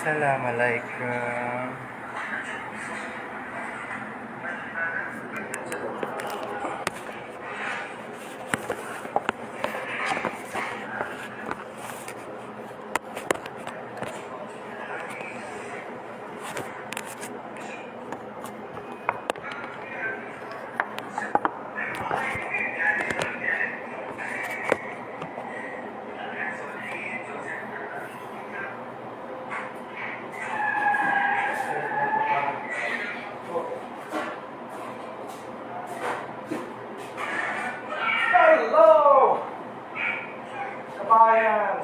Assalamualaikum. Hello! Kabayan!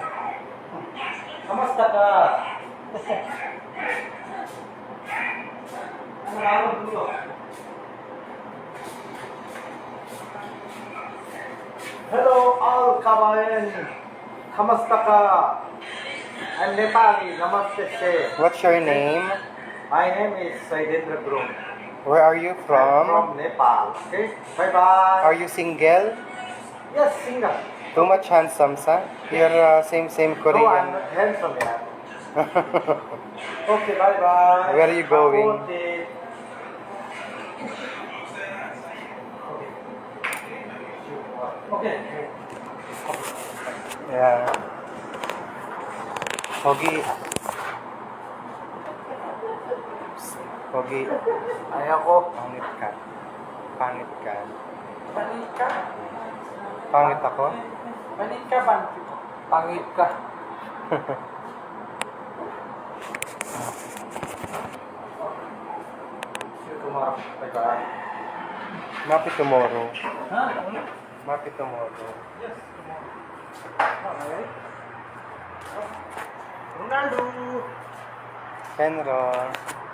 Kamusta ka? Ano dito? Hello all kabayan! Kamusta ka? I'm Nepali. Namaste se. What's your name? My name is Saidendra Grum. Where are you I'm from? from Nepal. Okay? Bye-bye. Are you single? Yes, single. Too much handsome, son. You're same No, I'm Korean. not handsome yet. Okay, bye-bye. Where are you going? Okay. Okay. Yeah. Pogi. Pogi. Ay ako. Pangit ka. Pangit ka. Panit ka? Pangit ako? Panit ka, panit ka. Pangit ka. See you tomorrow. Bye-bye. Mapi tomorrow. Ha? Mapi tomorrow. Yes, tomorrow. Okay. Ronaldo. Penro.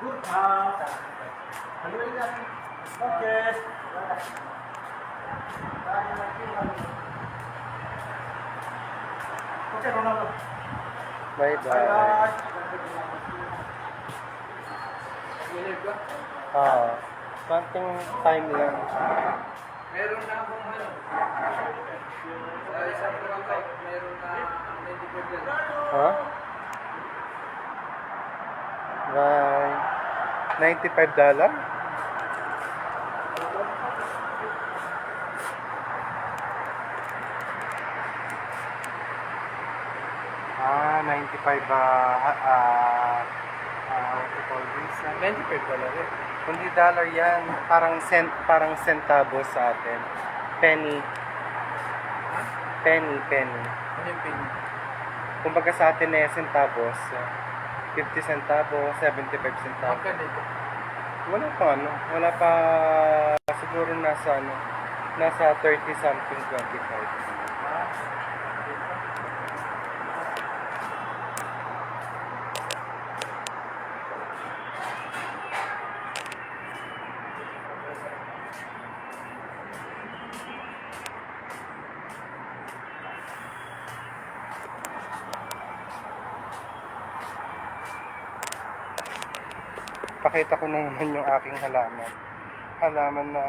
Good. Okay. Okay, Ronaldo. Bye-bye. Bye-bye. Konting time lang. Meron na akong ano. Sa isang account, meron na 90%. Ha? Bye. $95? Ah, 95 what you call this? 95 pala rin. Hindi dollar yan. Parang centavos sa atin. Penny. Penny. Ano yung pin? Kumbaga sa atin na centavos. 50 centavos, 75 centavos. Magkano ito? Wala pa siguro nasa 30 something 25. Pakita ko na naman yung aking halaman. Halaman na